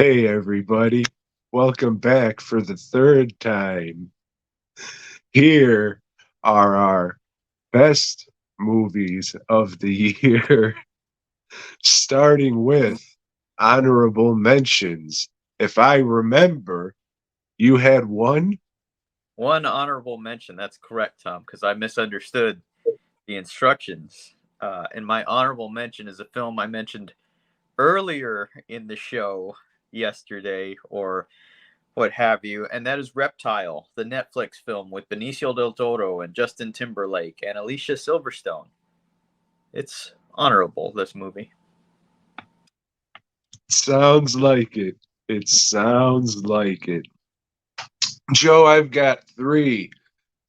Hey, everybody. Welcome back for the third time. Here are our best movies of the year, starting with honorable mentions. If I remember, you had one? One honorable mention. That's correct, Tom, because I misunderstood the instructions. And my honorable mention is a film I mentioned earlier in the show yesterday, or what have you, and that is Reptile, the Netflix film with Benicio del Toro and Justin Timberlake and Alicia Silverstone. It's honorable, this movie. Sounds like it. It sounds like it. Joe, I've got three.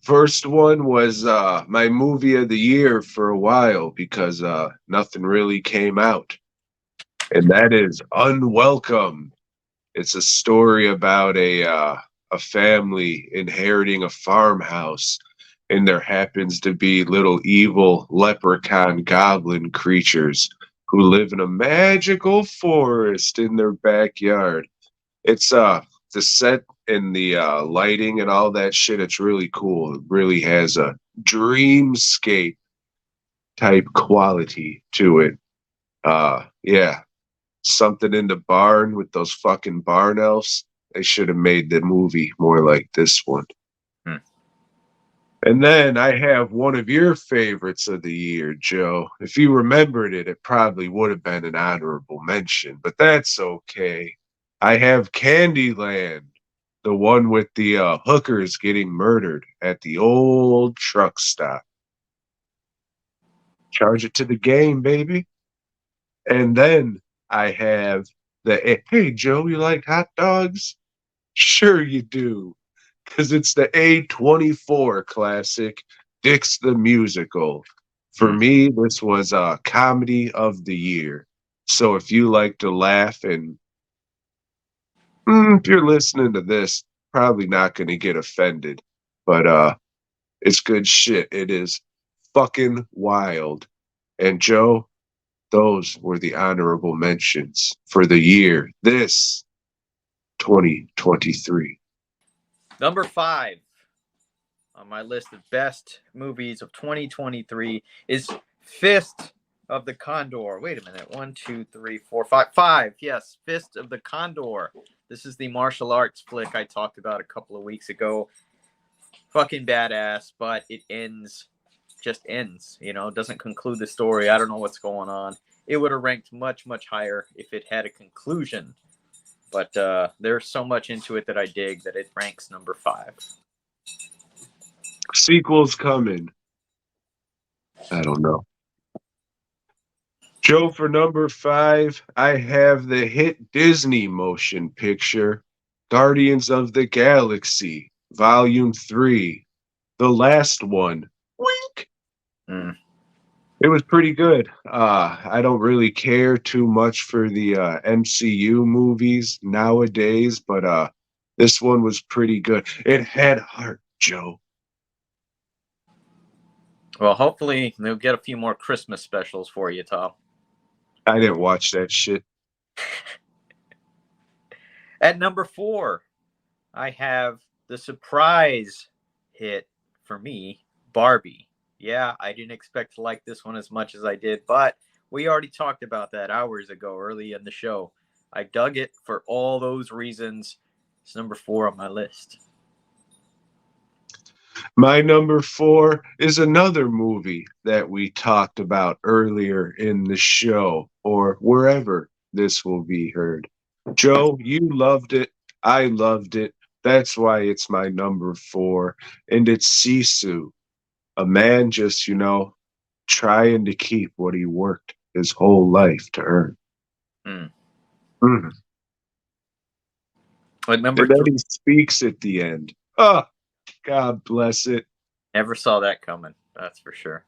First one was my movie of the year for a while because nothing really came out. And that is Unwelcome. It's a story about a family inheriting a farmhouse, and there happens to be little evil leprechaun goblin creatures who live in a magical forest in their backyard. It's the set and the lighting and all that shit. It's really cool. It really has a dreamscape type quality to it. Yeah, something in the barn with those fucking barn elves. They should have made the movie more like this one. Hmm. And then I have one of your favorites of the year, Joe. If you remembered it, it probably would have been an honorable mention, but that's okay. I have Candyland, the one with the hookers getting murdered at the old truck stop. Charge it to the game, baby. And then I have hey, Joe, you like hot dogs? Sure you do, because it's the A24 classic, Dick's the Musical. For Hmm. me, this was a comedy of the year. So if you like to laugh and if you're listening to this, probably not going to get offended, but it's good shit. It is fucking wild. And Joe, those were the honorable mentions for the year. This 2023. Number 5 on my list of best movies of 2023 is Fist of the Condor. Wait a minute. One, two, three, four, five. Five. Yes, Fist of the Condor. This is the martial arts flick I talked about a couple of weeks ago. Fucking badass, but it ends, just ends. Doesn't conclude the story. I don't know what's going on. It would have ranked much, much higher if it had a conclusion. But there's so much into it that I dig that it ranks number 5. Sequels coming. I don't know. Joe, for number five, I have the hit Disney motion picture, Guardians of the Galaxy, Volume 3, the last one. Wink! Mm. It was pretty good. I don't really care too much for the MCU movies nowadays, but this one was pretty good. It had heart, Joe. Well, hopefully they'll get a few more Christmas specials for you, Tom. I didn't watch that shit. At number 4, I have the surprise hit for me, Barbie. Yeah, I didn't expect to like this one as much as I did, but we already talked about that hours ago early in the show. I dug it for all those reasons. It's number 4 on my list. My number four is another movie that we talked about earlier in the show or wherever this will be heard. Joe, you loved it. I loved it. That's why it's my number four. And it's Sisu, a man just, trying to keep what he worked his whole life to earn. Mm. Mhm. At number And then 3, he speaks at the end. Oh, God bless it. never saw that coming. That's for sure.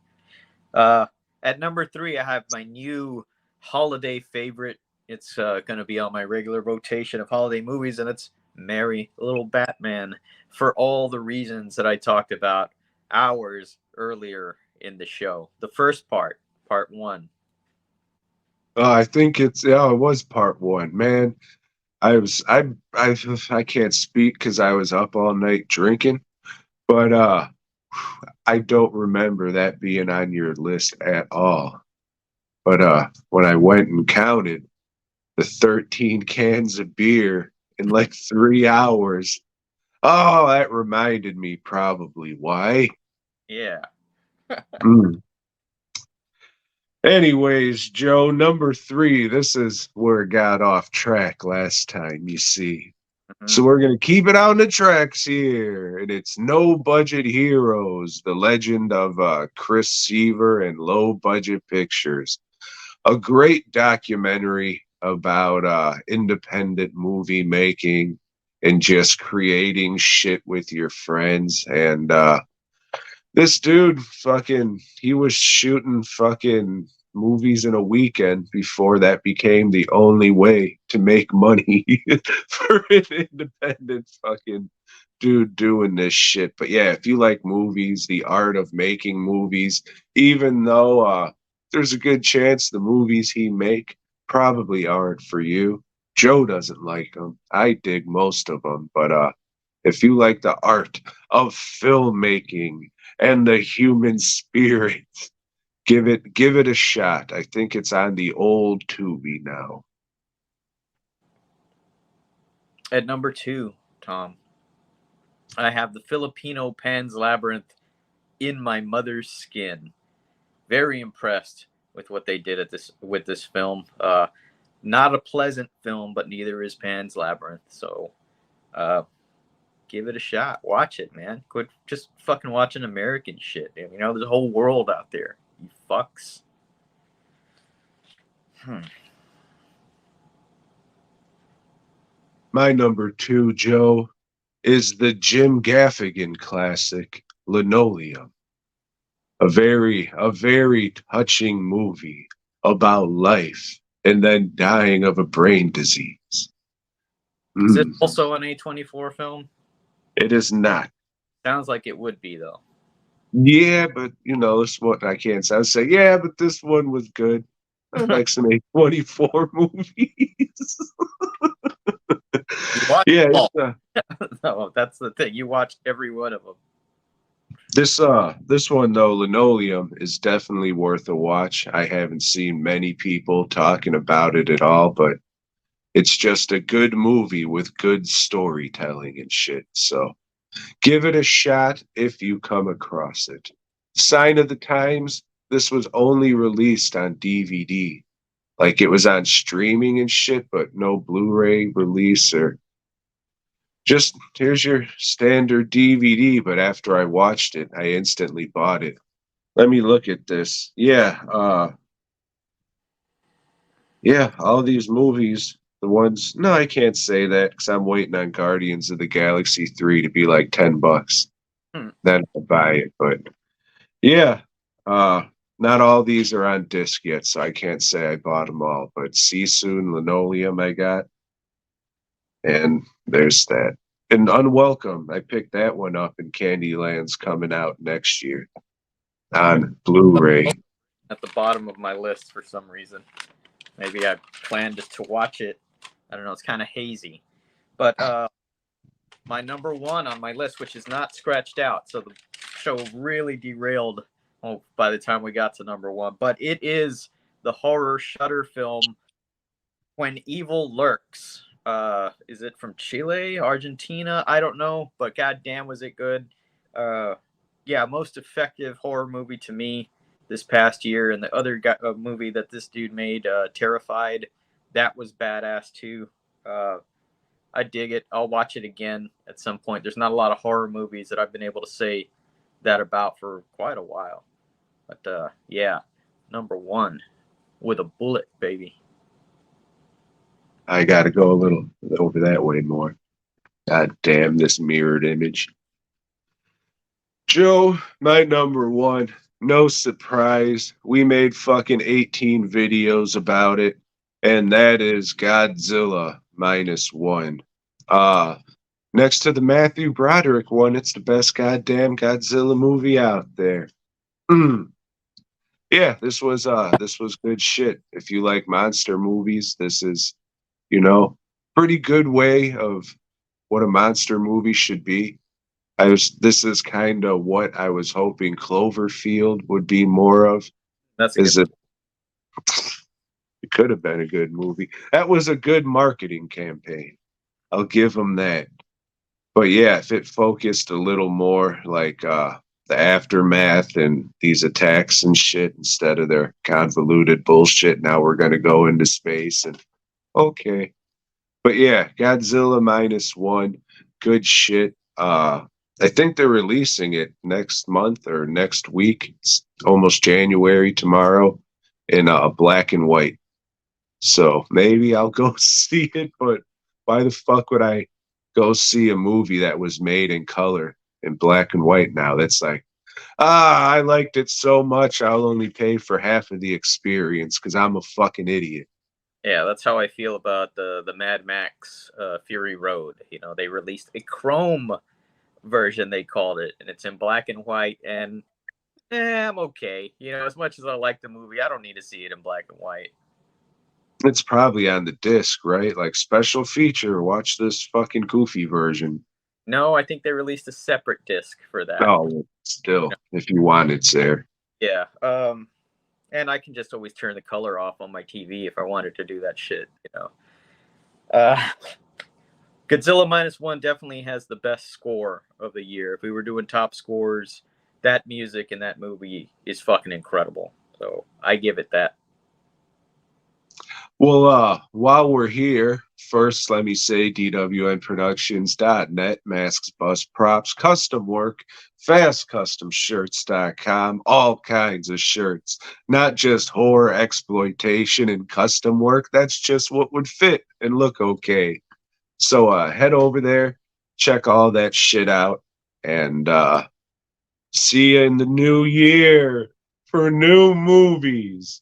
Uh, at number 3, I have my new holiday favorite. It's going to be on my regular rotation of holiday movies, and it's Merry Little Batman for all the reasons that I talked about hours earlier in the show. The first part 1. I think it was part one. Man, I can't speak because I was up all night drinking, but I don't remember that being on your list at all. But when I went and counted the 13 cans of beer in like 3 hours, oh, that reminded me probably why. Yeah. Mm. Anyways, Joe, number three. This is where it got off track last time, you see. Mhm. So we're going to keep it on the tracks here. And it's No Budget Heroes, the legend of Chris Seaver and Low Budget Pictures. A great documentary about independent movie making and just creating shit with your friends. And this dude fucking he was shooting fucking movies in a weekend before that became the only way to make money for an independent fucking dude doing this shit. But yeah, if you like movies, the art of making movies, even though there's a good chance the movies he make probably aren't for you. Joe doesn't like them. I dig most of them, but if you like the art of filmmaking and the human spirit, give it a shot. I think it's on the old Tubi now. At number 2, Tom, I have the Filipino Pan's Labyrinth, In My Mother's Skin. Very impressed with what they did with this film. Not a pleasant film, but neither is Pan's Labyrinth. So, give it a shot. Watch it, man. Quit just fucking watching American shit. You know, there's a whole world out there. You fucks. My number two, Joe, is the Jim Gaffigan classic, Linoleum. A very touching movie about life and then dying of a brain disease. Is it also an A24 film? It is not. Sounds like it would be, though. Yeah, but you know, this one I can't say. I say, yeah, but this one was good. I like some A24 movies. You watched Yeah, them all. No, that's the thing. You watched every one of them. this one though, Linoleum, is definitely worth a watch. I haven't seen many people talking about it at all, but it's just a good movie with good storytelling and shit. So give it a shot if you come across it. Sign of the times, this was only released on DVD. Like it was on streaming and shit, but no Blu-ray release or just here's your standard DVD. But after I watched it, I instantly bought it. Let me look at this. Yeah, all these movies, the ones no, I can't say that because I'm waiting on Guardians of the Galaxy 3 to be like $10. Then I'll buy it. But yeah, not all these are on disc yet, so I can't say I bought them all. But See Soon, Linoleum, I got, and there's that. And Unwelcome, I picked that one up, and Candyland's coming out next year on Blu-ray. At the bottom of my list for some reason. Maybe I planned to watch it. I don't know. It's kind of hazy. But my number one on my list, which is not scratched out, so the show really derailed by the time we got to number one. But it is the horror Shudder film When Evil Lurks. Is it from Chile, Argentina? I don't know, but goddamn, was it good. Yeah, most effective horror movie to me this past year. And the other movie that this dude made, Terrified, that was badass too. I dig it. I'll watch it again at some point. There's not a lot of horror movies that I've been able to say that about for quite a while. But yeah, number one with a bullet, baby. I got to go a little over that way more. God damn this mirrored image. Joe, my number one, no surprise. We made fucking 18 videos about it, and that is Godzilla -1. Next to the Matthew Broderick one, it's the best goddamn Godzilla movie out there. Yeah, this was good shit. If you like monster movies, this is, you know, pretty good way of what a monster movie should be. This is kind of what I was hoping Cloverfield would be more of. That's a good Is it it could have been a good movie. That was a good marketing campaign. I'll give them that. But yeah, if it focused a little more like the aftermath and these attacks and shit instead of their convoluted bullshit, now we're gonna go into space and okay. But yeah, Godzilla minus one, good shit. I think they're releasing it next month or next week. It's almost January tomorrow in black and white. So maybe I'll go see it, but why the fuck would I go see a movie that was made in color in black and white now? That's like, I liked it so much I'll only pay for half of the experience because I'm a fucking idiot. Yeah, that's how I feel about the Mad Max Fury Road. You know, they released a chrome version, they called it, and it's in black and white. And I'm okay. You know, as much as I like the movie, I don't need to see it in black and white. It's probably on the disc, right? Like special feature, watch this fucking goofy version. No, I think they released a separate disc for that. Oh, still, if you want, it's there. Yeah. And I can just always turn the color off on my TV if I wanted to do that shit. You know. Godzilla minus one definitely has the best score of the year. If we were doing top scores, that music in that movie is fucking incredible. So I give it that. Well, while we're here, first let me say DWNProductions.net, masks, bus props, custom work, fastcustomshirts.com, all kinds of shirts, not just horror exploitation and custom work. That's just what would fit and look okay. So head over there, check all that shit out, and see you in the new year for new movies.